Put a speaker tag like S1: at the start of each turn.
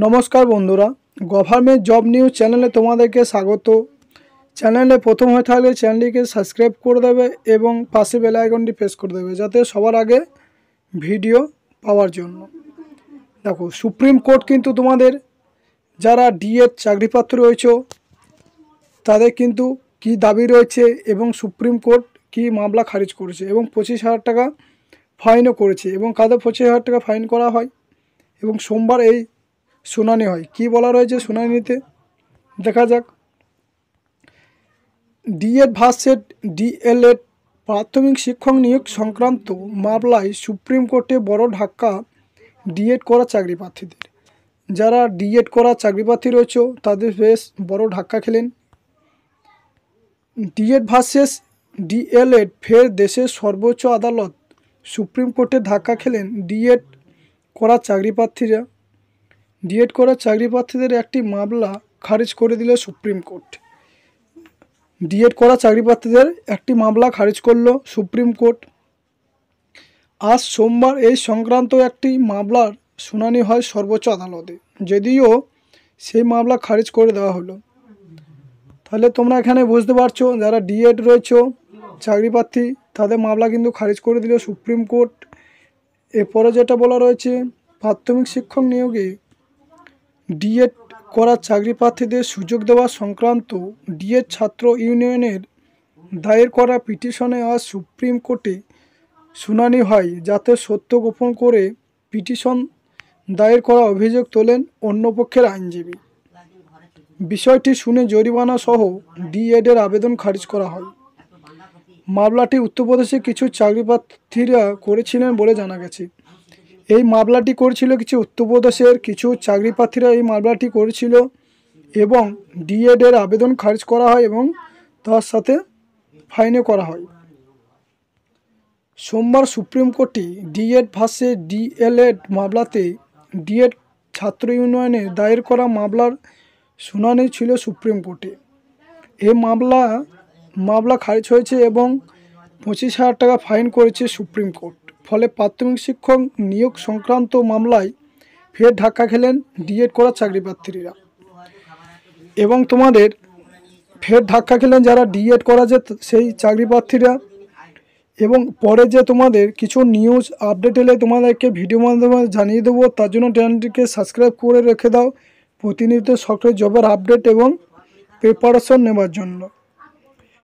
S1: নমস্কার বন্ধুরা, government job news চ্যানেলে তোমাদেরকে স্বাগত। চ্যানেলে প্রথম হয়ে থাকলে চ্যানেলটিকে সাবস্ক্রাইব করে দেবে এবং পাশে বেল আইকনটি প্রেস করে দেবে যাতে সবার আগে ভিডিও পাওয়ার জন্য। দেখো, সুপ্রিম কোর্ট কিন্তু তোমাদের যারা ডিএড চাকরিপ্রার্থী রয়েছে তাদের কিন্তু কি দাবি রয়েছে এবং সুপ্রিম কোর্ট কি মামলা খারিজ করেছে এবং 25,000 টাকা ফাইনও করেছে এবং কাদের 25,000 টাকা ফাইন করা হয় এবং সোমবার এই শুনানি হয়। কি বলা রয়েছে শুনানিতে দেখা যাক। ডিএড ভার্সেস ডিএলএড প্রাথমিক শিক্ষক নিয়োগ সংক্রান্ত মামলায় সুপ্রিম কোর্টে বড় ধাক্কা ডিএড করা চাকরি প্রার্থীদের। যারা ডিএড করা চাকরি প্রার্থী রয়েছে তাদের বেশ বড় ধাক্কা খেলেন। ডিএড ভার্সেস ডিএলএড ফের দেশের সর্বোচ্চ আদালত সুপ্রিম কোর্টে ধাক্কা খেলেন ডিএড করা চাকরি প্রার্থীরা। ডিএড করা চাকরি প্রার্থীদের একটি মামলা খারিজ করে দিল সুপ্রিম কোর্ট। ডিএড করা চাকরি প্রার্থীদের একটি মামলা খারিজ করল সুপ্রিম কোর্ট। আজ সোমবার এই সংক্রান্ত একটি মামলার শুনানি হয় সর্বোচ্চ আদালতে, যদিও সেই মামলা খারিজ করে দেওয়া হলো। তাহলে তোমরা এখানে বুঝতে পারছো যারা ডিএড রয়েছে চাকরি প্রার্থী তাদের মামলা কিন্তু খারিজ করে দিল সুপ্রিম কোর্ট। এরপরে যেটা বলা রয়েছে, প্রাথমিক শিক্ষক নিয়োগে ডিএড করা চাকরি প্রার্থীদের সুযোগ দেওয়া সংক্রান্ত ডিএড ছাত্র ইউনিয়নের দায়ের করা পিটিশনে আজ সুপ্রিম কোর্টে শুনানি হয়, যাতে সত্য গোপন করে পিটিশন দায়ের করা অভিযোগ তোলেন অন্য পক্ষের আইনজীবী। বিষয়টি শুনে জরিমানা সহ ডিএডের আবেদন খারিজ করা হয়। মামলাটি উত্তরপ্রদেশে কিছু চাকরি প্রার্থীরা করেছিলেন বলে জানা গেছে। এই মামলাটি করেছিল কিছু উত্তরপ্রদেশের কিছু চাকরি প্রার্থীরা এই মামলাটি করেছিল এবং ডিএডের আবেদন খারিজ করা হয় এবং তার সাথে ফাইনও করা হয়। সোমবার সুপ্রিম কোর্টে ডিএড ভার্সেস ডিএলএড মামলাতে ডিএড ছাত্র ইউনিয়নের দায়ের করা মামলার শুনানি ছিল সুপ্রিম কোর্টে। এই মামলা খারিজ হয়েছে এবং 25,000 টাকা ফাইন করেছে সুপ্রিম কোর্ট। ফলে প্রাথমিক শিক্ষক নিয়োগ সংক্রান্ত মামলায় ফের ধাক্কা খেলেন ডিএড করা চাকরি প্রার্থীরা এবং তোমাদের ফের ধাক্কা খেলেন যারা ডিএড করা যে সেই চাকরি প্রার্থীরা। এবং পরে যে তোমাদের কিছু নিউজ আপডেট এলে তোমাদেরকে ভিডিও মাধ্যমে জানিয়ে দেবো, তার জন্য চ্যানেলটিকে সাবস্ক্রাইব করে রেখে দাও প্রতিনিয়ত সরকারি জবের আপডেট এবং প্রিপারেশন নেওয়ার জন্য।